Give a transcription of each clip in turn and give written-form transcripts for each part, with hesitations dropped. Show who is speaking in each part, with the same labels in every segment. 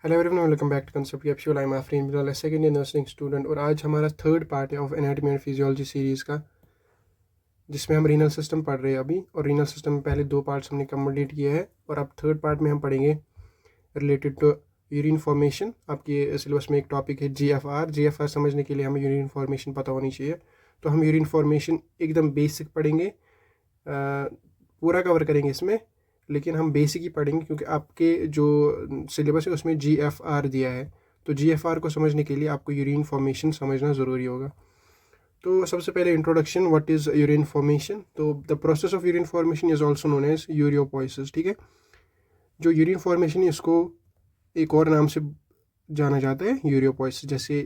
Speaker 1: Hello everyone, welcome back to concept capsule. I am Afreen Bilal, second year nursing student, और आज हमारा third part है of anatomy and physiology series का, जिसमें हम रीनल सिस्टम पढ़ रहे हैं अभी। और रीनल सिस्टम में पहले दो पार्ट्स हमने कंप्लीट किए हैं और अब थर्ड पार्ट में हम पढ़ेंगे रिलेटेड टू यूरिन फॉर्मेशन। आपके सिलेबस में एक टॉपिक है GFR। GFR समझने के लिए हमें यूरिन फॉर्मेशन पता होनी चाहिए, तो हम यूरिन फॉर्मेशन एकदम बेसिक पढ़ेंगे, पूरा कवर करेंगे इसमें, लेकिन हम बेसिक ही पढ़ेंगे क्योंकि आपके जो सिलेबस है उसमें GFR दिया है। तो GFR को समझने के लिए आपको यूरिन फॉर्मेशन समझना ज़रूरी होगा। तो सबसे पहले introduction, what is urine formation. तो the process of urine formation is also known as uropoiesis. ठीक है, जो यूरिन फॉर्मेशन है इसको एक और नाम से जाना जाता है, यूरियोपोइसिस। जैसे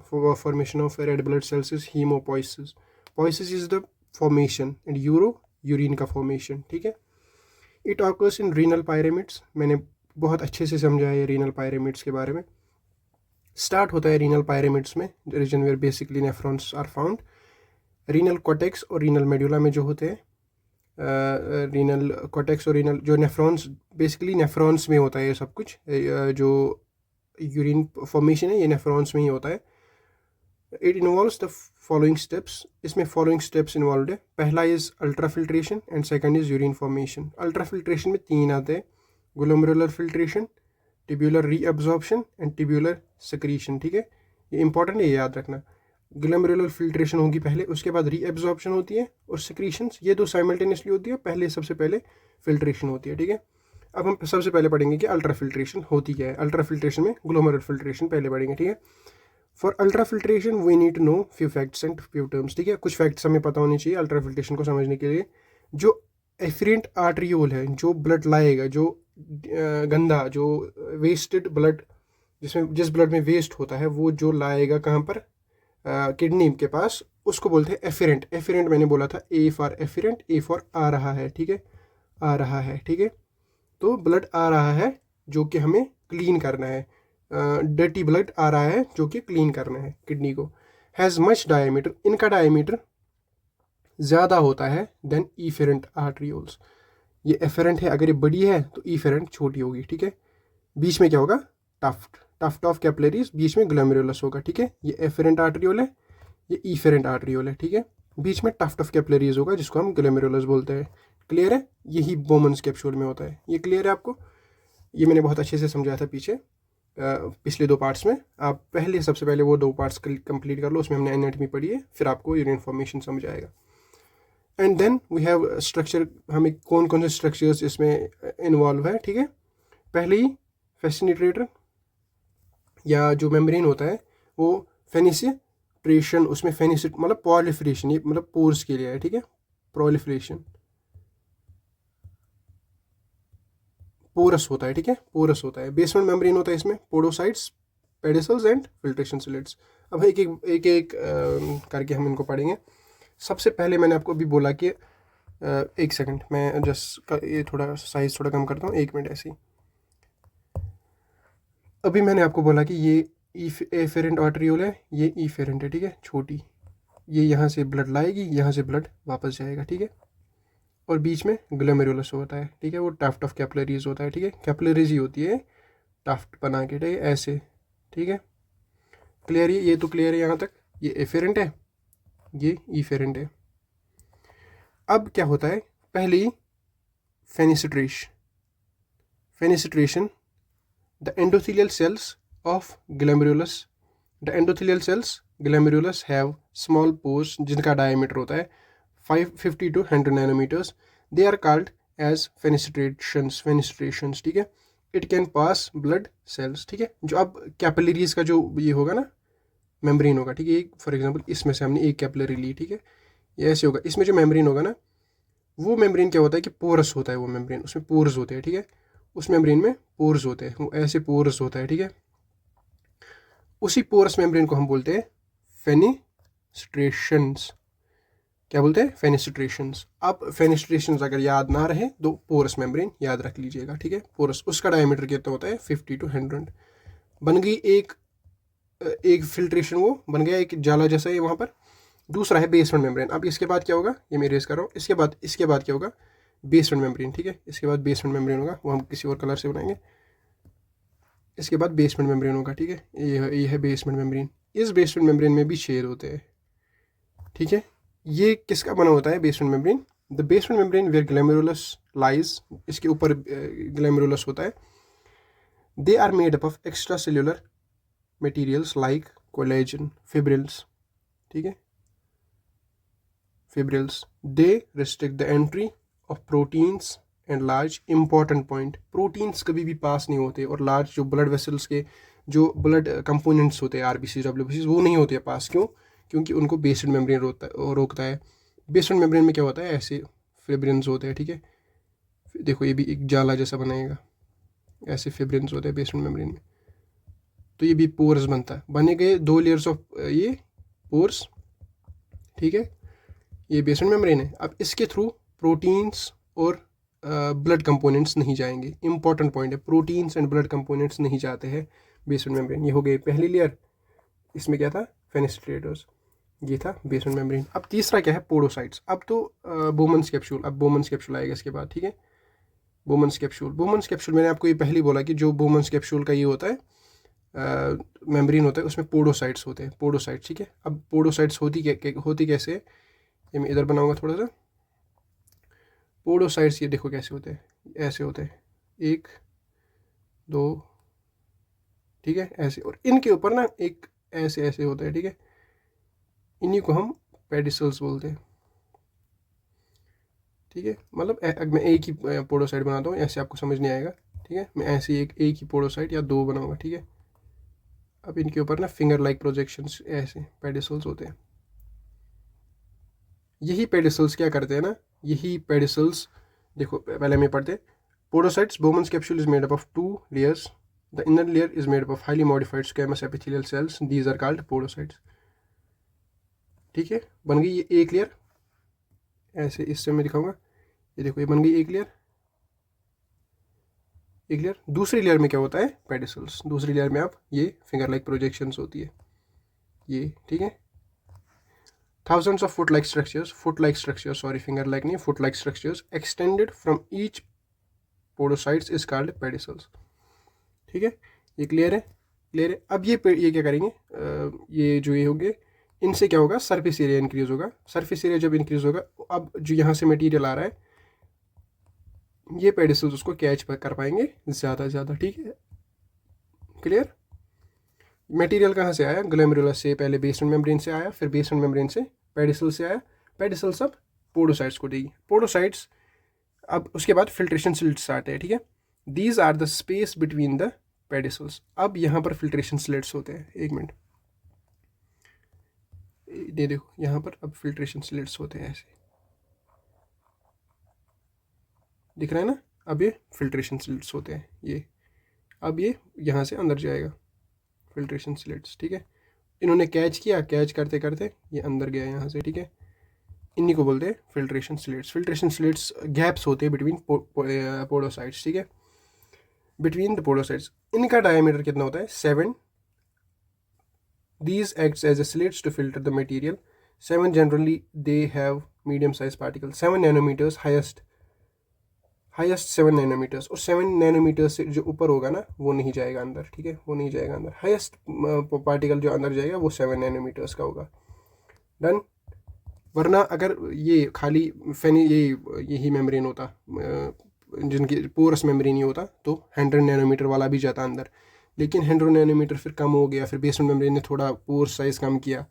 Speaker 1: formation of red blood cells is haemopoiesis. Poiesis is the formation and urine का फॉर्मेशन। ठीक है, it occurs in renal pyramids. मैंने बहुत अच्छे से समझाया है रीनल पायरेमिड्स के बारे में। स्टार्ट होता है रीनल पायरेमिड्स में, region where basically nephrons are found. Renal cortex और रीनल मेडुला में जो होते हैं, रीनल कोटेक्स और रीनल जो नेफ्रॉन्स, बेसिकली नेफ्रॉन्स में होता है ये सब कुछ। जो यूरिन फॉर्मेशन है ये नेफ्रॉन्स में ही होता है। It involves the following steps. इसमें फॉलोइंग स्टेप्स इन्वॉल्व है। पहला is ultra filtration and second is urine formation. Ultra filtration में तीन आते हैं, glomerular filtration, tubular reabsorption and tubular secretion. ठीक है, ये इंपॉर्टेंट है, ये याद रखना। ग्लोमेरुलर फिल्ट्रेशन होगी पहले, उसके बाद रीअब्जॉर्प्शन होती है, और सेक्रीशंस, ये दो साइमल्टेनियसली होती है। पहले सबसे पहले फिल्ट्रेशन होती है। ठीक है, अब हम सबसे पहले पढ़ेंगे कि अल्ट्रा फिल्ट्रेशन होती क्या है। अल्ट्रा फिल्ट्रेशन में ग्लोमेरुलर फिल्ट्रेशन पहले पढ़ेंगे। ठीक है, for ultra filtration we need to know few facts and few terms. ठीक है, कुछ फैक्ट्स हमें पता होने चाहिए अल्ट्रा फिल्ट्रेशन को समझने के लिए। जो एफरेंट आर्ट्रियोल है, जो ब्लड लाएगा, जो गंदा, जो वेस्टेड ब्लड, जिस ब्लड में वेस्ट होता है, वो जो लाएगा कहाँ पर, किडनी के पास, उसको बोलते हैं एफरेंट। एफरेंट मैंने बोला था, A for afferent, A for आ रहा है। ठीक है, आ रहा है। ठीक है, तो ब्लड आ रहा है जो कि हमें क्लीन करना है, डर्टी ब्लड आ रहा है जो कि क्लीन करना है किडनी को। हैज़ मच डायमीटर, इनका डायमीटर ज़्यादा होता है देन ईफेरेंट आर्ट्रियोल्स। ये एफेरेंट है, अगर ये बड़ी है तो ईफेरेंट छोटी होगी। ठीक है, बीच में क्या होगा, टफ्ट ऑफ कैपिलरीज, बीच में ग्लोमेरुलस होगा। ठीक है, ये एफेरेंट आर्ट्रियोल है, ये ईफेरेंट आर्ट्रियोल है। ठीक है, बीच में टफ्ट ऑफ कैपिलरीज होगा जिसको हम ग्लोमेरुलस बोलते हैं। क्लियर है, यही बोमन्स कैप्सूल में होता है। ये क्लियर है आपको, ये मैंने बहुत अच्छे से समझाया था पीछे पिछले दो पार्ट्स में। आप पहले सबसे पहले वो दो पार्ट्स कंप्लीट कर लो, उसमें हमने एनाटॉमी पढ़ी है, फिर आपको यूरिन फॉर्मेशन समझ आएगा। And then we have structure, हमें कौन कौन से स्ट्रक्चर्स इसमें इन्वॉल्व है। ठीक है, पहले ही फेसिनेट्रेटर या जो मेम्ब्रेन होता है वो फेनिसिट्रेशन, उसमें फेनिसिट मतलब पॉलिफरेशन, ये मतलब पोर्स के लिए है। ठीक है, प्रोलिफरेशन, पोरस होता है। ठीक है, पोरस होता है। बेसमेंट मेम्ब्रेन होता है इसमें, podocytes, pedicels and filtration slits. अब एक करके हम इनको पढ़ेंगे। सबसे पहले मैंने आपको अभी बोला कि एक सेकंड, मैं जस्ट ये थोड़ा साइज थोड़ा कम करता हूँ, एक मिनट ऐसे ही। अभी मैंने आपको बोला कि ये एफेरेंट आर्टरियोल है, ये ईफेरेंट है। ठीक है, छोटी, ये यहाँ से ब्लड लाएगी, यहाँ से ब्लड वापस जाएगा। ठीक है, और बीच में ग्लोमेरुलस होता है। ठीक है, वो टफ्ट ऑफ कैपिलरीज होता है। ठीक है, कैपिलरीज ही होती है टफ्ट बना के, ठीक है, ऐसे। ठीक है, क्लियर है, ये तो क्लियर है यहाँ तक। ये एफेरेंट है, ये ईफेरेंट है। अब क्या होता है, पहले ही fenestration, the endothelial cells of glomerulus, the endothelial cells glomerulus have small pores जिनका डायमीटर होता है 550 to 100 nanometres. They are called as fenestrations. ठीक है, it can pass blood cells. ठीक है, जो अब कैपिलरीज का जो ये होगा ना, मेम्ब्रेन होगा। ठीक है, फॉर एग्जांपल इसमें से हमने एक कैपिलरी ली। ठीक है, ये ऐसे होगा। इसमें जो मेम्ब्रेन होगा ना, वो मेम्ब्रेन क्या होता है कि पोरस होता है वो मेम्ब्रेन, उसमें पोर्स होते हैं। ठीक है, उस मेम्ब्रेन में पोर्स होते हैं, वो ऐसे पोर्स होता है। ठीक है, उसी पोरस मेम्ब्रेन को हम बोलते हैं फेनिस्ट्रेशंस। क्या बोलते हैं, फेनिस्ट्रेशंस। अब फेनिस्ट्रेशंस अगर याद ना रहे तो पोरस मेम्ब्रेन याद रख लीजिएगा। ठीक है, पोरस, उसका डायमीटर कितना होता है 50 to 100। बन गई एक फिल्ट्रेशन, वो बन गया एक जाला जैसा है वहाँ पर। दूसरा है बेसमेंट मेम्ब्रेन। अब इसके बाद क्या होगा, ये मैं रेस कर रहा हूँ, इसके बाद क्या होगा, बेसमेंट मेम्ब्रेन। ठीक है, इसके बाद बेसमेंट मेम्ब्रेन होगा, वो हम किसी और कलर से बनाएंगे। इसके बाद बेसमेंट मेम्ब्रेन होगा, ठीक है। ये है बेसमेंट मेम्ब्रेन। इस बेसमेंट मेम्ब्रेन में भी छेद होते हैं, ठीक है। ये किसका बना होता है basement membrane? The basement membrane where glomerulus lies, इसके ऊपर ग्लैमेरुलस होता है। They are made up of extracellular materials like collagen, fibrils, ठीक है, fibrils. They restrict the entry of proteins and large important point. Proteins कभी भी पास नहीं होते, और लार्ज जो ब्लड वेसल्स के जो ब्लड कंपोनेंट्स होते हैं, आरबीसी, डब्ल्यूबीसी, वो नहीं होते पास। क्यों? क्योंकि उनको बेसमेंट मेम्ब्रेन रोकता है। बेसमेंट मेम्ब्रेन में क्या होता है? ऐसे फिब्रिल्स होते हैं, ठीक है। देखो ये भी एक जाला जैसा बनाएगा, ऐसे फिब्रिल्स होते हैं बेसमेंट मेम्ब्रेन में। तो ये भी पोर्स बनता है, बने गए 2 लेयर्स ऑफ ये पोर्स, ठीक है। ये बेसमेंट मेम्ब्रेन है। अब इसके थ्रू प्रोटीन्स और ब्लड कंपोनेंट्स नहीं जाएंगे। इंपॉर्टेंट पॉइंट है, प्रोटीन्स एंड ब्लड कंपोनेंट्स नहीं जाते हैं बेसमेंट मेम्ब्रेन। ये हो गई पहली लेयर। इसमें क्या था? फेनेस्ट्रेटर्स, ये था बेसमेंट मेम्ब्रेन। अब तीसरा क्या है? पोडोसाइट्स। अब तो बोमन्स कैप्सूल, अब बोमन्स कैप्सूल आएगा इसके बाद, ठीक है। बोमन्स कैप्सूल, बोमन्स कैप्सूल मैंने आपको ये पहले ही बोला कि जो बोमन्स कैप्सूल का ये होता है मेम्ब्रेन होता है, उसमें पोडोसाइट्स होते हैं, पोडोसाइट्स, ठीक है। अब पोडोसाइट्स होती कैसे? ये मैं इधर बनाऊंगा थोड़ा सा। पोडोसाइट्स ये देखो कैसे होते हैं, ऐसे होते हैं, 1 2, ठीक है, ऐसे। और इनके ऊपर ना एक ऐसे ऐसे होता है, ठीक है। इन्हीं को हम पेडिसल्स बोलते हैं, ठीक है। मतलब मैं एक ही पोडोसाइट बनाता हूँ, ऐसे आपको समझ नहीं आएगा, ठीक है। मैं ऐसे एक ही पोडोसाइट या 2 बनाऊंगा, ठीक है। अब इनके ऊपर ना फिंगर लाइक प्रोजेक्शंस, ऐसे पेडिसल्स होते हैं। यही पेडिसल्स क्या करते हैं ना, यही पेडिसल्स, देखो पहले हमें पढ़ते। Podocytes, Bowman's capsule is made up of 2 layers. The inner layer is made up of highly modified squamous epithelial cells. These are called podocytes. ठीक है, बन गई ये एक लेयर। ऐसे इससे मैं दिखाऊंगा, ये देखो ये बन गई एक लेयर, एक लेयर। दूसरी लेयर में क्या होता है? पेडिसल्स। दूसरी लेयर में आप ये फिंगर लाइक प्रोजेक्शंस होती है, ये, ठीक है। Thousands of foot-like structures, sorry, finger-like नहीं, foot-like structures extended from each podocytes is called pedicels, ठीक है। ये क्लियर है? क्लियर है। अब ये क्या करेंगे? ये जो ये होंगे, इनसे क्या होगा? सरफेस एरिया इंक्रीज होगा। सरफेस एरिया जब इंक्रीज होगा, अब जो यहाँ से मटेरियल आ रहा है, ये पेडिसल्स उसको कैच कर पाएंगे ज़्यादा ज़्यादा, ठीक है। क्लियर? मटेरियल कहाँ से आया? ग्लैमेरुलस से, पहले बेसमेंट मेम्ब्रेन से आया, फिर बेसमेंट मेम्ब्रेन से पेडिसल से आया। पेडिसल सब पोडोसाइट्स को देगी। पोडोसाइट्स, अब उसके बाद फिल्ट्रेशन स्लिट्स आते हैं, ठीक है। These are the space between the pedicels. अब यहाँ पर फिल्ट्रेशन स्लिट्स होते हैं, एक मिनट, ये देखो यहाँ पर अब फिल्ट्रेशन स्लिट्स होते हैं, ऐसे दिख रहा है ना। अब ये फिल्ट्रेशन स्लिट्स होते हैं, ये अब ये यहाँ से अंदर जाएगा, फिल्ट्रेशन स्लिट्स, ठीक है। इन्होंने कैच किया, कैच करते करते ये अंदर गया यहाँ से, ठीक है। इन्हीं को बोलते हैं filtration slits. Filtration slits gaps होते हैं बिटवीन पोडोसाइट्स, ठीक है, बिटवीन द पोडोसाइट्स। इनका डायमीटर कितना होता है? 7। These acts as a slits to filter the material. 7 generally they have medium size particles. 7 nanometers highest 7 nanometers. और 7 नैनोमीटर्स से जो ऊपर होगा ना, वो नहीं जाएगा अंदर, ठीक है, वो नहीं जाएगा अंदर। हाईएस्ट पार्टिकल जो अंदर जाएगा वो 7 नैनोमीटर्स का होगा। डन। वरना अगर ये खाली यही मेम्ब्रेन होता, जिनकी पोरस मेम्ब्रेन ही होता, तो 100 नैनोमीटर वाला भी जाता अंदर। लेकिन 100 नैनोमीटर फिर कम हो गया, फिर बेसमेंट मेम्ब्रेन ने थोड़ा पोर साइज़ कम किया,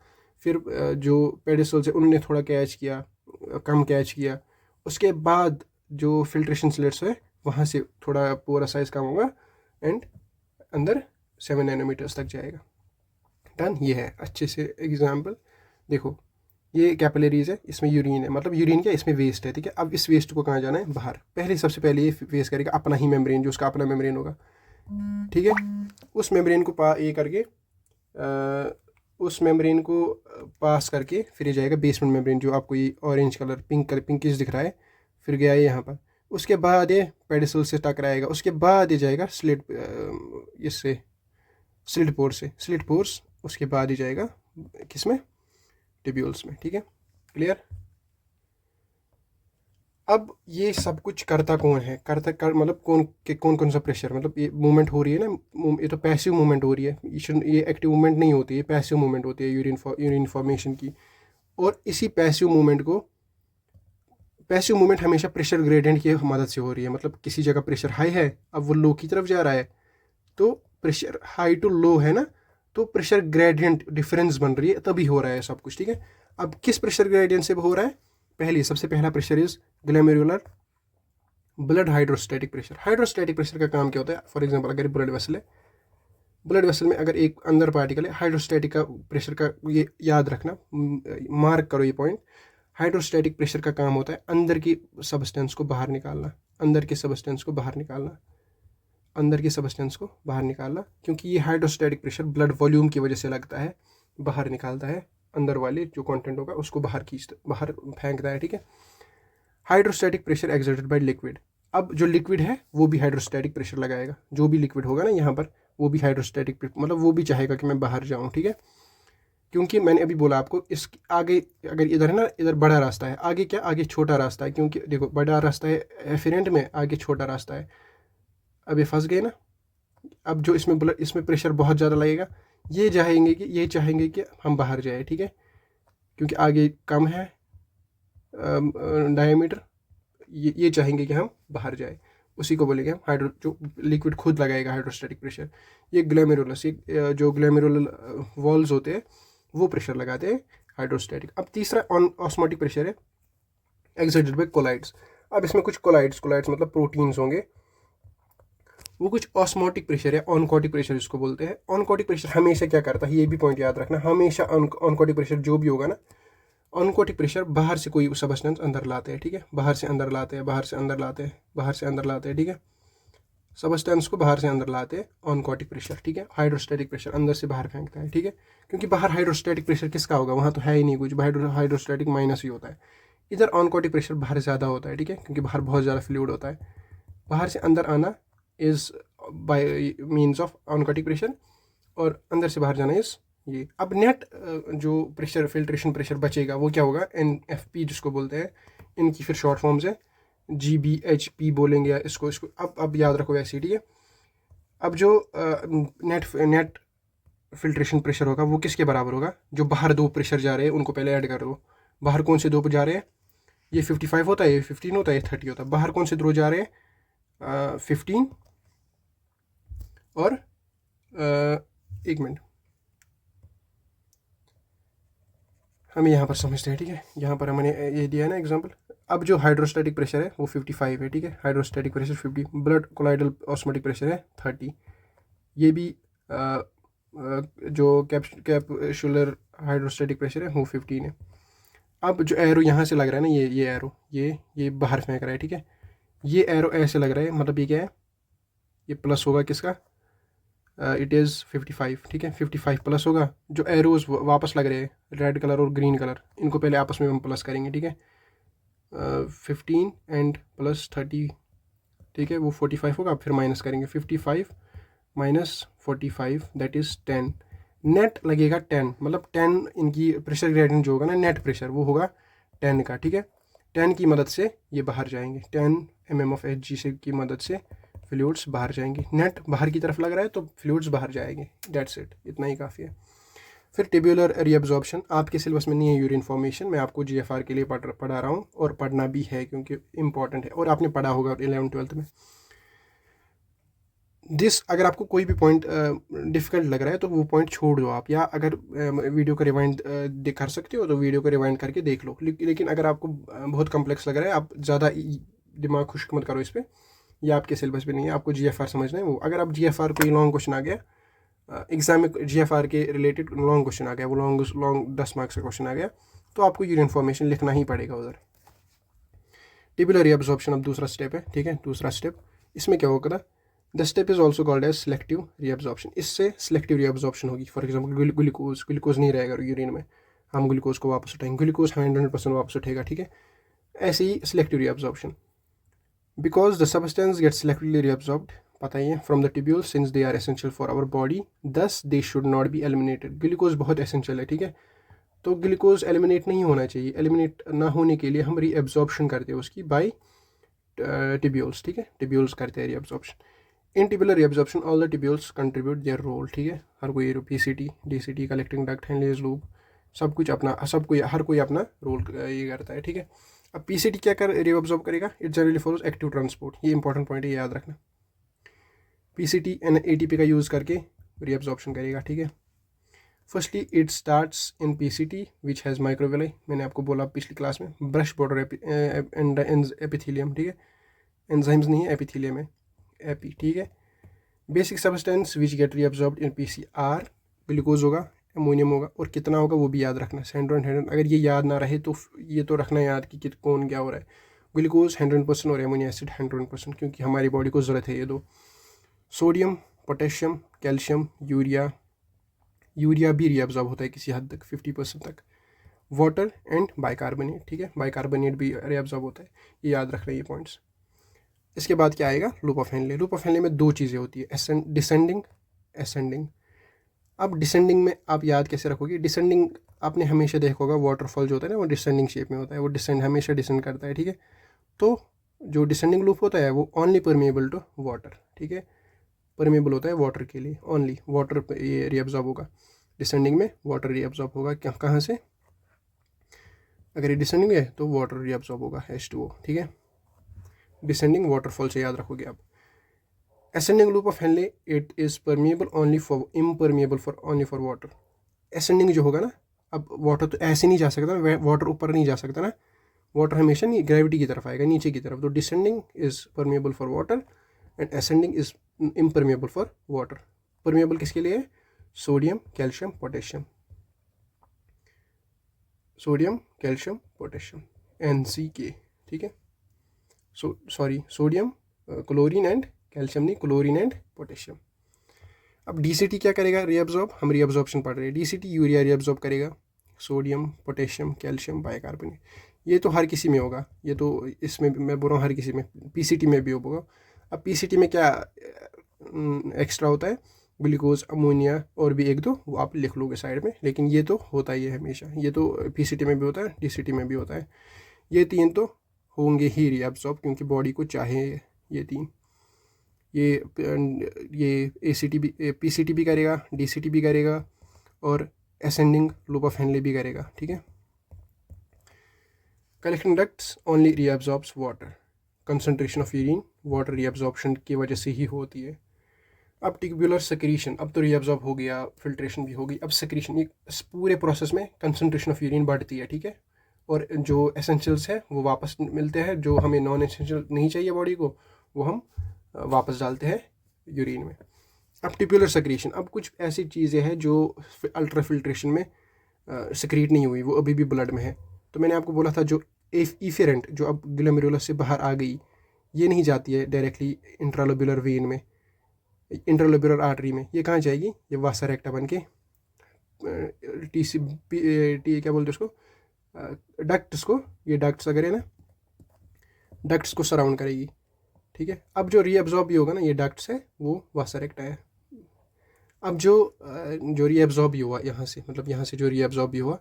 Speaker 1: फिर जो पेडिसल्स है उन्होंने थोड़ा कैच किया, कम कैच किया। उसके बाद जो फिल्ट्रेशन स्लिट्स है वहाँ से थोड़ा पोरा साइज़ कम होगा एंड अंदर 7 नैनोमीटर्स तक जाएगा। डन। ये है अच्छे से एग्जाम्पल। देखो ये कैपिलरीज है, इसमें यूरिन है, मतलब यूरिन क्या, इसमें वेस्ट है, ठीक है। अब इस वेस्ट को कहाँ जाना है? बाहर। पहले सबसे पहले ये फेस करेगा अपना ही मेम्ब्रेन, जो उसका अपना मेम्ब्रेन होगा, ठीक है। उस मेम्ब्रेन को करके उस मेम्ब्रेन को पास करके फिर ये जाएगा बेसमेंट मेम्ब्रेन, जो आपको ये ऑरेंज कलर पिंकिश दिख रहा है, फिर गया है यहाँ पर। उसके बाद ये पेडिसल से टकराएगा, उसके बाद ये जाएगा इससे स्लिट पोर्स, उसके बाद ही जाएगा किसमें? टिब्यूल्स में, ठीक है। क्लियर? अब ये सब कुछ करता कौन है, मतलब कौन कौन सा प्रेशर, मतलब ये मूवमेंट हो रही है ना, ये तो पैसिव मूवमेंट हो रही है, ये एक्टिव मूवमेंट नहीं होती है, पैसिव मूवमेंट होती है यूरिन फॉर्मेशन की। और इसी पैसिव मूवमेंट हमेशा प्रेशर ग्रेडियंट की मदद से हो रही है। मतलब किसी जगह प्रेशर हाई है, अब वो लो की तरफ जा रहा है, तो प्रेशर हाई टू लो है ना, तो प्रेशर ग्रेडियंट डिफरेंस बन रही है, तभी हो रहा है सब कुछ, ठीक है। अब किस प्रेशर ग्रेडियंट से हो रहा है, सबसे पहला pressure is glomerular blood hydrostatic pressure. Hydrostatic pressure का काम क्या होता है, फॉर एग्जांपल अगर ब्लड वेसल है, ब्लड वेसल में अगर एक अंदर पार्टिकल है, हाइड्रोस्टैटिक का प्रेशर का ये याद रखना, मार्क करो ये पॉइंट। हाइड्रोस्टैटिक प्रेशर का काम होता है अंदर की सब्सटेंस को बाहर निकालना, अंदर की सब्सटेंस को बाहर निकालना, अंदर की सब्सटेंस को बाहर निकालना, क्योंकि ये हाइड्रोस्टैटिक प्रेशर ब्लड वॉल्यूम की वजह से लगता है, बाहर निकालता है, अंदर वाले जो कंटेंट होगा उसको बाहर फेंकता है, ठीक है। Hydrostatic pressure exerted by liquid. अब जो लिक्विड है वो भी हाइड्रोस्टैटिक प्रेशर लगाएगा, जो भी लिक्विड होगा ना यहाँ पर, वो भी हाइड्रोस्टैटिक, मतलब वो भी चाहेगा कि मैं बाहर जाऊँ, ठीक है। क्योंकि मैंने अभी बोला आपको, इस आगे अगर इधर है ना, इधर बड़ा रास्ता है, आगे क्या, आगे छोटा रास्ता है, क्योंकि देखो बड़ा रास्ता है एफिरेंट में, आगे छोटा रास्ता है। अब ये फंस गए ना। अब जो इसमें प्रेशर बहुत ज़्यादा लगेगा, ये चाहेंगे कि हम बाहर जाए, ठीक है, क्योंकि आगे कम है डायमीटर, ये चाहेंगे कि हम बाहर जाए, उसी को बोलेंगे हम जो लिक्विड खुद लगाएगा हाइड्रोस्टैटिक प्रेशर। ये ग्लोमेरुलस, जो ग्लोमेरुलर वॉल्स होते हैं वो प्रेशर लगाते हैं हाइड्रोस्टैटिक। अब तीसरा ऑस्मोटिक प्रेशर है एक्सर्टेड बाय कोलाइड्स। अब इसमें कुछ कोलाइड्स मतलब प्रोटीन्स होंगे, वो कुछ ऑस्मोटिक प्रेशर है, ऑनकोटिक प्रेशर इसको बोलते हैं। ऑनकोटिक प्रेशर हमेशा क्या करता है, ये भी पॉइंट याद रखना, हमेशा ऑनकोटिक प्रेशर जो भी होगा ना, ऑनकोटिक प्रेशर बाहर से कोई सब्सटेंस अंदर लाते हैं, ठीक है, बाहर से अंदर लाते हैं, ठीक है, सब्सटेंस को बाहर से अंदर लाते हैं, ऑनकोटिक प्रेशर, ठीक है। हाइड्रोस्टैटिक प्रेशर अंदर से बाहर फेंकता है, ठीक है, क्योंकि बाहर हाइड्रोस्टैटिक प्रेशर किसका होगा, वहाँ तो है ही नहीं कुछ, हाइड्रोस्टैटिक माइनस ही होता है। इधर ऑनकोटिक प्रेशर बाहर ज़्यादा होता है, ठीक है, क्योंकि बाहर बहुत ज़्यादा फ्लूइड होता है। बाहर से अंदर आना is by means of oncotic pressure, और अंदर से बाहर जाना इज़ ये। अब नेट जो प्रेशर, फिल्ट्रेशन प्रेशर बचेगा वो क्या होगा, NFP जिसको बोलते हैं, इनकी फिर शॉर्ट फॉर्म्स है, GBHP बोलेंगे या इसको अब याद रखो वैसे, ठीक है। अब जो नेट फिल्ट्रेशन प्रेशर होगा वो किसके बराबर होगा, जो बाहर दो प्रेशर जा रहे हैं उनको पहले ऐड कर दो। बाहर कौन से दो जा रहे हैं, ये 55 होता है, ये 15 होता है, ये 30 होता है। बाहर कौन से दो जा रहे हैं, 15 और 1 मिनट, हमें यहाँ पर समझते हैं, ठीक है। यहाँ पर हमने ये दिया है ना एग्जांपल। अब जो हाइड्रोस्टैटिक प्रेशर है वो 55 है, ठीक है, hydrostatic pressure 50, blood colloidal osmotic pressure है 30। ये भी जो कैप्सुलर हाइड्रोस्टैटिक प्रेशर है वो 15 है। अब जो एरो यहाँ से लग रहा है ना, ये एरो ये बाहर फेंक रहा है, ठीक है, ये एरो ऐसे लग रहा है, मतलब ये क्या है, ये प्लस होगा किसका, इट इज़ 55, ठीक है, 55 प्लस होगा। जो एरोज वापस लग रहे हैं रेड कलर और ग्रीन कलर, इनको पहले आपस में हम प्लस करेंगे, ठीक है, 15 एंड प्लस 30, ठीक है, वो 45 होगा, फिर माइनस करेंगे, 55 माइनस 45 दैट इज़ 10, नेट लगेगा 10, मतलब 10 इनकी प्रेशर ग्रेडियंट जो होगा ना, नेट प्रेशर वो होगा 10 का, ठीक है। 10 की मदद से ये बाहर जाएंगे, 10 mm of Hg से की मदद से फ्लूइड्स बाहर जाएंगे, नेट बाहर की तरफ लग रहा है तो फ्लूइड्स बाहर जाएंगे, डेट्स इट, इतना ही काफ़ी है। फिर टिब्यूलर रीअब्जॉर्प्शन, आपके सिलेबस में नहीं है यूरिन फॉर्मेशन, मैं आपको GFR के लिए पढ़ा रहा हूँ, और पढ़ना भी है क्योंकि इंपॉर्टेंट है, और आपने पढ़ा होगा 11th-12th में। अगर आपको कोई भी पॉइंट डिफ़िकल्ट लग रहा है तो वो पॉइंट छोड़ दो आप, या अगर वीडियो को रिवाइंड कर सकते हो तो वीडियो को रिवाइंड करके देख लो। लेकिन अगर आपको बहुत कॉम्प्लेक्स लग रहा है, आप ज़्यादा दिमाग खुश्क मत करो इस पर, यह आपके सिलेबस पे नहीं है, आपको GFR समझना है। वो अगर आप GFR कोई लॉन्ग क्वेश्चन आ गया एग्जाम में, GFR के रिलेटेड लॉन्ग क्वेश्चन आ गया, वो लॉन्ग 10 मार्क्स का क्वेश्चन आ गया, तो आपको यूरिन फॉर्मेशन लिखना ही पड़ेगा उधर। टिब्यूलर रीअब्जॉर्प्शन अब दूसरा स्टेप है, ठीक है, दूसरा स्टेप, इसमें क्या होगा, the step is also called as selective reabsorption. इससे सिलेक्टिव रीअब्जॉर्प्शन होगी। फॉर एग्जाम्पल ग्लूकोज नहीं रहेगा यूरिन में, हम ग्लूकोज को वापस उठाएंगे, ग्लूकोज 100% वापस उठेगा, ठीक है। ऐसे ही selective reabsorption, because the substance get selectively reabsorbed, पता ही है, from the tubule since they are essential for our body, thus they should not be eliminated. Glucose बहुत एसेंशियल है, ठीक है, तो ग्लूकोज एलिमिनेट नहीं होना चाहिए। एलिमिनेट ना होने के लिए हम रीएब्जॉर्प्शन करते हैं उसकी बाय टिब्यूल्स, ठीक है, टिब्यूल्स करते हैं reabsorption. In tubular reabsorption all the tubules contribute their role, ठीक है, हर कोई PCT, DCT, collecting duct, Henle's loop, सब कुछ अपना, सब कोई, हर कोई अपना रोल ये करता है, ठीक है। अब पीसीटी क्या कर रीएब्जॉर्ब करेगा, it generally follows active transport, ये इंपॉर्टेंट पॉइंट है, याद रखना। पीसीटी एंड एटीपी का यूज़ करके रीएब्जॉर्प्शन करेगा, ठीक है। Firstly it starts in PCT which has microvilli, मैंने आपको बोला पिछली क्लास में, ब्रश बॉर्डर एपिथीलियम, ठीक है, एंजाइम्स नहीं है, एपिथीलियम है, एपी, ठीक है। Basic substance which get reabsorbed in PCR, glucose होगा, अमोनियम होगा, और कितना होगा वो भी याद रखना, 100। अगर ये याद ना रहे तो ये तो रखना याद कि कौन क्या हो रहा है। ग्लूकोज 100% और अमोनिया एसिड 100%, क्योंकि हमारी बॉडी को ज़रूरत है ये दो। सोडियम, पोटेशियम, कैल्शियम, यूरिया भी रीअब्जॉर्ब होता है किसी हद तक, 50% तक। वाटर एंड बाइकार्बोनेट, ठीक है, बाइकार्बोनेट भी रीअब्जॉर्ब होता है, ये याद रखना ये पॉइंट्स। इसके बाद क्या आएगा, loop of Henle. Loop of Henle में दो चीज़ें होती है, डिसेंडिंग, असेंडिंग। अब डिसेंडिंग में आप याद कैसे रखोगे, डिसेंडिंग आपने हमेशा देखा होगा, वाटरफॉल जो होता है ना वो डिसेंडिंग शेप में होता है, वो हमेशा डिसेंड करता है, ठीक है। तो जो डिसेंडिंग लूप होता है वो ओनली परमेबल टू वाटर, ठीक है, परमेबल होता है वाटर के लिए, ओनली वाटर ये रीअब्जॉर्ब होगा। डिसेंडिंग में वाटर रीअब्जॉर्ब होगा, कहाँ से, अगर ये डिसेंडिंग है तो वाटर रीअब्जॉर्ब होगा, H2O, ठीक है। डिसेंडिंग वाटरफॉल से याद रखोगे आप। Ascending loop of Henle, it is permeable only for, impermeable for only for water. Ascending जो होगा ना, अब वाटर तो ऐसे नहीं जा सकता ना, वाटर ऊपर नहीं जा सकता ना, वाटर हमेशा नहीं ग्रेविटी की तरफ आएगा, नीचे की तरफ। तो descending is permeable for water and ascending is impermeable for water. Permeable किसके लिए है, sodium, calcium, potassium, sodium, calcium, potassium, NCK, ठीक है। Sorry sodium, chlorine and calcium नहीं, क्लोरीन एंड पोटेशियम। अब डीसीटी क्या करेगा, रीअब्जॉर्ब, हम रीअब्जॉर्प्शन पढ़ रहे हैं। डीसीटी यूरिया रीअब्जॉर्ब करेगा, सोडियम, पोटेशियम, कैल्शियम, बाइकार्बोनेट। ये तो हर किसी में होगा, ये तो इसमें मैं बोल रहा हूँ हर किसी में, पीसीटी में भी होगा। अब पीसीटी में क्या एक्स्ट्रा होता है, ग्लूकोज, अमोनिया और भी एक दो, वो आप लिख लोगे साइड में, लेकिन ये तो होता ही है हमेशा, ये तो पीसीटी में भी होता है, डीसीटी में भी होता है। ये तीन तो होंगे ही रीअब्जॉर्ब, क्योंकि बॉडी को चाहे ये तीन। ये एसीटी भी, पीसीटी भी करेगा, डीसीटी भी करेगा, और असेंडिंग लूप ऑफ हेनले भी करेगा, ठीक है। Collecting ducts only reabsorbs water, concentration of urine water reabsorption की वजह से ही होती है। अब ट्यूबुलर सेक्रीशन, अब तो रीअब्जॉर्ब हो गया, फिल्ट्रेशन भी हो गई, अब सेक्रीशन, ये इस पूरे प्रोसेस में कंसंट्रेशन ऑफ यूरिन बढ़ती है, ठीक है। और जो एसेंशियल्स है वो वापस मिलते हैं, जो हमें नॉन एसेंशियल नहीं चाहिए बॉडी को, वो हम वापस डालते हैं यूरिन में। अब ट्यूबुलर सेक्रीशन, अब कुछ ऐसी चीज़ें हैं जो अल्ट्रा फिल्ट्रेशन में सेक्रीट नहीं हुई, वो अभी भी ब्लड में है। तो मैंने आपको बोला था जो इफेरेंट, जो अब ग्लोमेरुलस से बाहर आ गई, ये नहीं जाती है डायरेक्टली इंट्रालोब्युलर वेन में, इंट्रालोब्युलर आर्टरी में, ये कहाँ जाएगी, ये वासा रेक्टा बन के टी क्या बोलते हैं उसको, डक्ट्स को, ये डक्ट्स अगर है ना, डक्ट्स को सराउंड करेगी, ठीक है। अब जो रीअब्जॉर्ब भी होगा ना, ये डक्ट्स है, वो वासा रेक्टा है। अब जो रीअब्जॉर्ब भी हुआ यहाँ से, मतलब यहाँ से जो रीअब्जॉर्ब भी हुआ,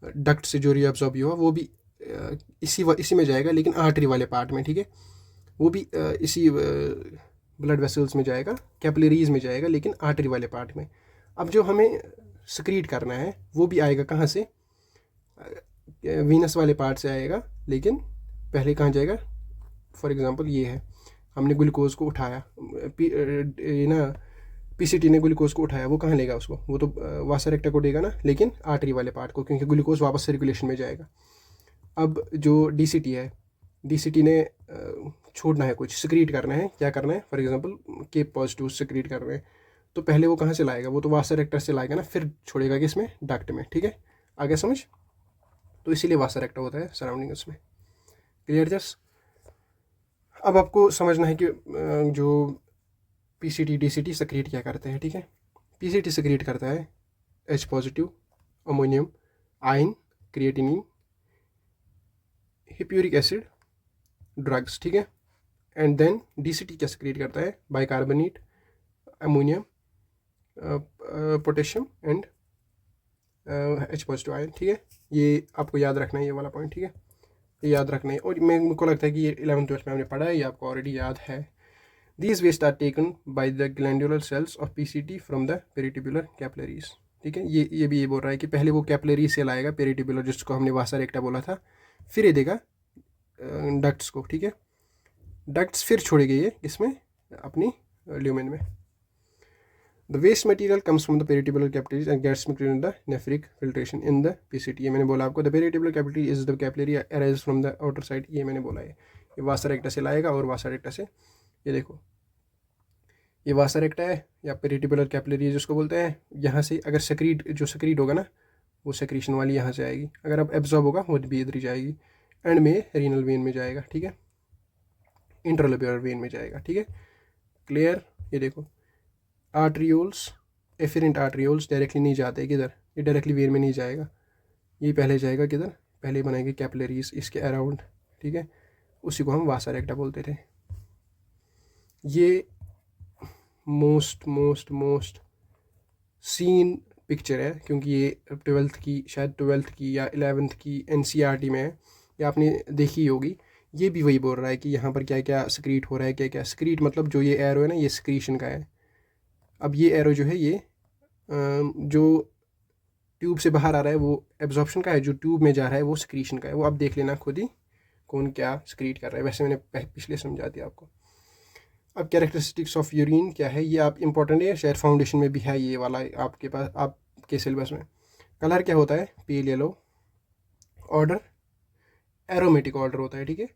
Speaker 1: डक्ट से जो रीअब्जॉर्ब भी हुआ, वो भी इसी में जाएगा, लेकिन आर्टरी वाले पार्ट में, ठीक है। वो भी इसी ब्लड वेसल्स में जाएगा, कैपिलरीज में जाएगा, लेकिन आर्टरी वाले पार्ट में। अब जो हमें सक्रीट करना है वो भी आएगा कहाँ से, वीनस वाले पार्ट से आएगा, लेकिन पहले कहाँ जाएगा, फॉर एग्जांपल ये है, हमने ग्लूकोज को उठाया, पीसीटी ने ग्लूकोज को उठाया, वो कहाँ लेगा उसको, वो तो वासा रेक्टा को देगा ना, लेकिन आर्टरी वाले पार्ट को, क्योंकि ग्लूकोज वापस सर्कुलेशन में जाएगा। अब जो डीसीटी है, डीसीटी ने छोड़ना है, कुछ सक्रीट करना है, क्या करना है, फॉर एग्जांपल के पॉजिटिव सक्रीट कर रहे हैं, तो पहले वो कहाँ से लाएगा, वो तो वासा रेक्टा से लाएगा ना, फिर छोड़ेगा किसमें, डक्ट में, ठीक है। आगे समझ, तो इसीलिए वासा रेक्टा होता है सराउंडिंग उसमें। Clear just. अब आपको समझना है कि जो पीसीटी डीसीटी सक्रीट क्या करते हैं, ठीक है। पीसीटी सक्रीट करता है H positive, ammonium, ion, creatinine, hippuric acid, drugs, ठीक है। एंड देन डीसीटी क्या सक्रीट करता है, bicarbonate, ammonium, potassium and H positive ion, ठीक है। ये आपको याद रखना है, ये वाला पॉइंट, ठीक है, ये याद रखना है। और मेरे को लगता है कि ये 11th-12th में हमने पढ़ा है, ये आपको ऑलरेडी याद है। These waste are taken by the glandular cells of PCT from the peritubular capillaries, ठीक है। ये भी ये बोल रहा है कि पहले वो कैपिलरी सेल आएगा पेरिटिबुलर, जिसको हमने वासा रेक्टा बोला था, फिर ये देगा डक्ट्स को, ठीक है। डक्ट्स फिर छोड़ेंगे ये इसमें अपनी ल्यूमेन में। The waste material comes from the peritubular capillaries and gets mixed in the nephric filtration in the PCT। ये मैंने बोला आपको, the peritubular capillary is the capillary arises from the outer side, ये मैंने बोला है। ये वासा रेक्टा से लाएगा और वासा रेक्टा से, ये देखो ये वासा रेक्टा है या पेरिटिबुलर कैपिलरी जिसको बोलते हैं। यहाँ से अगर सक्रीट होगा ना, वो सक्रीशन वाली यहाँ से आएगी, अगर अब एब्जॉर्ब होगा वो भी इधर ही जाएगी, एंड में रीनल वेन में जाएगा, ठीक है, इंट्रालोब्यूलर वेन में जाएगा, ठीक है, क्लियर। ये देखो आर्ट्रियोल्स, एफिरेंट आर्ट्रियोल्स डायरेक्टली नहीं जाते किधर, ये डायरेक्टली वेन में नहीं जाएगा, ये पहले जाएगा किधर, पहले बनाएंगे कैपिलरीज इसके अराउंड, ठीक है, उसी को हम वासा रेक्टा बोलते थे। ये मोस्ट सीन पिक्चर है, क्योंकि ये 12th की या 11th की NCERT में है, या आपने देखी होगी। ये भी वही बोल रहा है कि यहाँ पर क्या क्या सक्रीट हो रहा है, क्या क्या सक्रीट, मतलब जो ये एरो है ना, ये सक्रीशन का है। अब ये एरो जो है, ये जो ट्यूब से बाहर आ रहा है वो एब्जॉर्प्शन का है, जो ट्यूब में जा रहा है वो सक्रीशन का है। वो आप देख लेना खुद ही कौन क्या सक्रीट कर रहा है, वैसे मैंने पिछले समझा दिया आपको। अब कैरेक्टरिस्टिक्स ऑफ यूरिन क्या है, ये आप इंपॉर्टेंट है, शायद फाउंडेशन में भी है ये वाला आपके पास, आपके सिलेबस में। कलर क्या होता है, pale yellow. Odour aromatic odour होता है, ठीक है।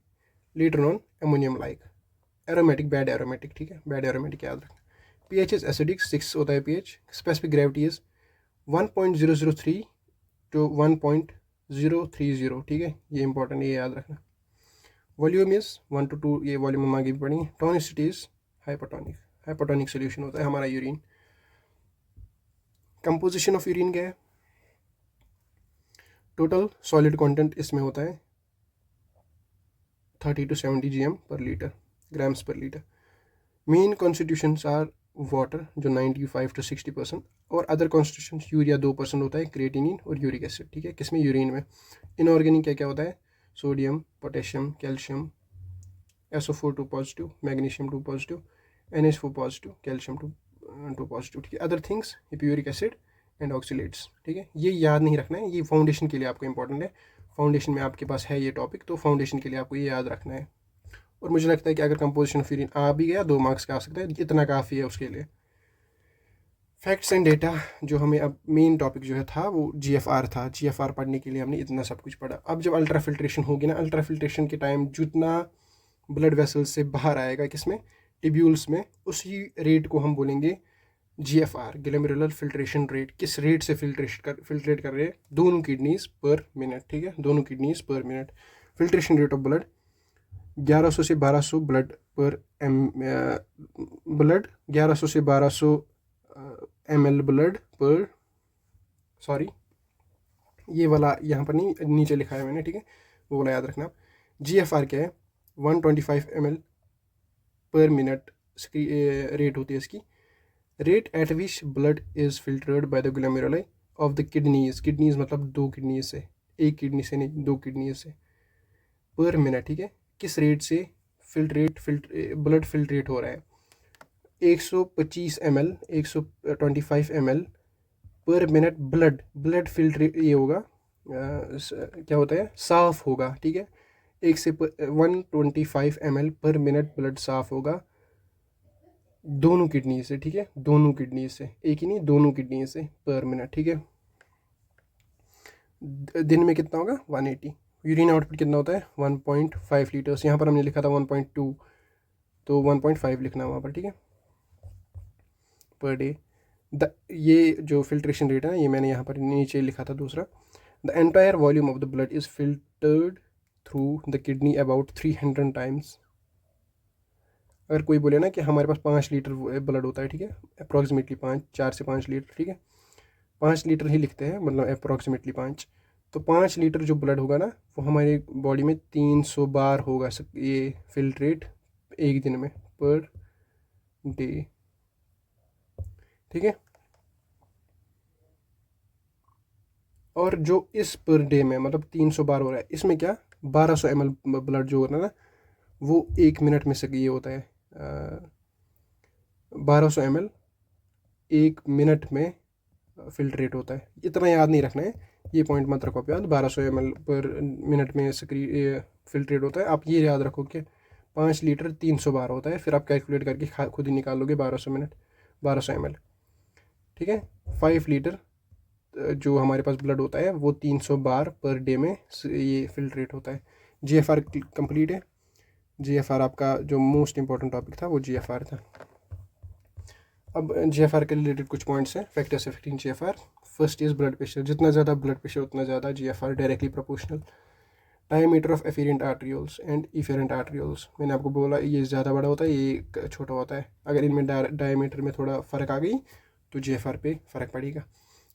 Speaker 1: Later non ammonium like. Aromatic bad aromatic, ठीक है, बैड एरोमेटिक याद रखना। पीएच इज एसिडिक, 6 होता है pH. Specific gravity is 1.003 to 1.030, ठीक है, ये इंपॉर्टेंट, ये याद रखना। वॉल्यूम इज 1 to 2, ये वॉल्यूम हम आगे भी पढ़ेंगे। टॉनिसिटी इज हाइपोटोनिक सोल्यूशन होता है हमारा यूरिन। कंपोजिशन ऑफ यूरिन क्या है, टोटल सॉलिड कंटेंट इसमें होता है 30 to 70 ग्राम्स पर litre. Main constitutions are water जो 95 to 60%, और अदर कॉन्स्टिट्यूशंस यूरिया 2% होता है, क्रिएटिनिन और यूरिक एसिड, ठीक है, किसमें, यूरिन में। इनऑर्गेनिक क्या क्या होता है, sodium, potassium, calcium, SO4 2 positive, magnesium 2 positive, NH4 positive, calcium 2 positive, ठीक है। Other things uric acid and oxalates, ठीक है। ये याद नहीं रखना है, ये फाउंडेशन के लिए आपको इंपॉर्टेंट है। फाउंडेशन में आपके पास है ये टॉपिक, तो फाउंडेशन के लिए आपको ये याद रखना है। और मुझे लगता है कि अगर कंपोजिशन ऑफ यूरिन आ भी गया 2 मार्क्स का आ सकता है, इतना काफ़ी है उसके लिए। फैक्ट्स एंड डेटा, जो हमें अब मेन टॉपिक जो है था वो GFR था। GFR पढ़ने के लिए हमने इतना सब कुछ पढ़ा। अब जब अल्ट्रा फिल्ट्रेशन होगी ना, अल्ट्रा फिल्ट्रेशन के टाइम जितना ब्लड वेसल्स से बाहर आएगा किसमें, टिब्यूल्स में, उसी रेट को हम बोलेंगे GFR, ग्लोमेरुलर फिल्ट्रेशन रेट। किस रेट से फिल्ट्रेट कर रहे हैं, दोनों किडनीज पर मिनट, ठीक है, दोनों किडनीज पर minute. Filtration rate of blood 1100 से 1200 ब्लड पर ब्लड 1100 से 1200 ml ब्लड पर, सॉरी ये वाला यहाँ पर नहीं, नीचे लिखा है मैंने, ठीक है, वो वाला याद रखना। GFR क्या है, 125 ml पर मिनट रेट होती है इसकी। Rate at which blood is filtered by the glomeruli of the kidneys मतलब 2 किडनीज से, एक किडनी से नहीं, 2 किडनीज से, पर मिनट, ठीक है। किस रेट से ब्लड फिल्ट्रेट हो रहा है, 125 ml, 125 ml पर मिनट ब्लड फिल्ट्रेट, ये होगा क्या होता है, साफ होगा, ठीक है। 125 ml पर मिनट ब्लड साफ होगा दोनों किडनी से, ठीक है, दोनों किडनी से, एक ही नहीं, दोनों किडनी से पर मिनट, ठीक है। दिन में कितना होगा, 180। यूरिन आउटपुट कितना होता है, 1.5 लीटर्स। यहाँ पर हमने लिखा था 1.2, तो 1.5 लिखना वहाँ पर, ठीक है, पर डे। ये जो फिल्ट्रेशन रेट है ना, ये मैंने यहाँ पर नीचे लिखा था दूसरा। The entire volume of the blood is filtered through the kidney about 300 times. अगर कोई बोले ना कि हमारे पास 5 लीटर ब्लड होता है, ठीक है, अप्रॉक्सीमेटली 4 से 5 लीटर, ठीक है, 5 लीटर ही लिखते हैं, मतलब अप्रॉक्सीमेटली 5, तो 5 लीटर जो ब्लड होगा ना, वो हमारी बॉडी में 300 बार होगा ये फिल्ट्रेट एक दिन में, पर डे, ठीक है। और जो इस पर डे में मतलब 300 बार हो रहा है, इसमें क्या 1200 ml ब्लड जो होता है ना वो 1 मिनट में से ये होता है 1200 ml 1 मिनट में फिल्ट्रेट होता है। इतना याद नहीं रखना है, ये पॉइंट मत रखो आप याद। 1200 ml पर मिनट में फिल्ट्रेट होता है। आप ये याद रखो कि 5 लीटर 300 बार होता है, फिर आप कैलकुलेट करके खुद ही निकाल लोगे 1200 ml। ठीक है, 5 लीटर जो हमारे पास ब्लड होता है वो 300 बार पर डे में ये फिल्ट्रेट होता है। GFR कंप्लीट है। GFR आपका जो मोस्ट इंपॉर्टेंट टॉपिक था वो GFR था। अब GFR के रिलेटेड कुछ पॉइंट्स हैं, factors affecting GFR। First is blood pressure, जितना ज़्यादा ब्लड प्रेशर उतना ज़्यादा GFR directly proportional. Diameter of efferent arterioles and efferent arterioles, मैंने आपको बोला ये ज़्यादा बड़ा होता है, ये छोटा होता है। अगर इनमें डायमीटर में थोड़ा फ़र्क आ गई तो GFR पे फ़र्क पड़ेगा।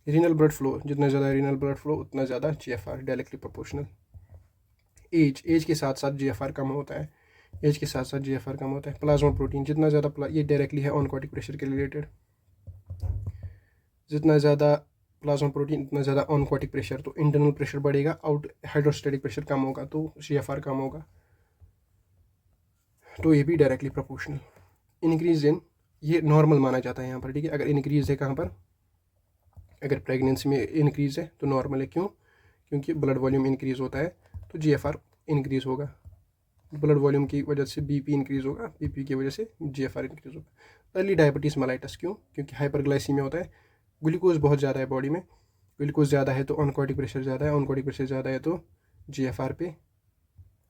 Speaker 1: रीनल ब्लड फ्लो, जितना ज़्यादा रीनल ब्लड फ्लो उतना ज़्यादा GFR डायरेक्टली प्रोपोर्शनल। एज के साथ साथ GFR कम होता है, एज के साथ साथ GFR कम होता है। प्लाज्मा प्रोटीन, जितना ज़्यादा ये डायरेक्टली है ऑनकोटिक प्रेशर के रिलेटेड, जितना ज़्यादा प्लाज्मा प्रोटीन उतना ज़्यादा ऑनकोटिक प्रेशर, तो इंटरनल प्रेशर बढ़ेगा, आउट हाइड्रोस्टैटिक प्रेशर कम होगा तो GFR कम होगा, तो ये भी डायरेक्टली प्रोपोर्शनल। इंक्रीज इन, ये नॉर्मल माना जाता है यहाँ पर, ठीक है। अगर इंक्रीज है कहाँ पर, अगर प्रेगनेंसी में इंक्रीज है तो नॉर्मल है, क्यों? क्योंकि ब्लड वॉल्यूम इंक्रीज होता है तो GFR इंक्रीज होगा। ब्लड वॉल्यूम की वजह से BP इंक्रीज होगा, BP की वजह से GFR इंक्रीज होगा। अर्ली डायबिटीज़ मेलाइटस, क्यों? क्योंकि हाइपरग्लाइसीमिया होता है, ग्लूकोज बहुत ज़्यादा है बॉडी में, ग्लूकोज ज़्यादा है तो ऑनकोटिक प्रेशर ज़्यादा है, ऑनकोटिक प्रेशर ज़्यादा है तो GFR पे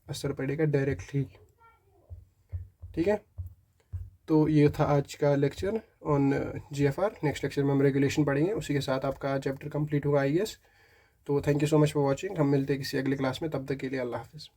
Speaker 1: असर पड़ेगा डायरेक्टली। ठीक है, तो ये था आज का lecture on GFR। Next lecture में हम रेगुलेशन पढ़ेंगे, उसी के साथ आपका चैप्टर कंप्लीट होगा IAS। तो thank you so much for watching, हम मिलते हैं किसी अगले क्लास में, तब तक के लिए अल्लाह हाफिज़।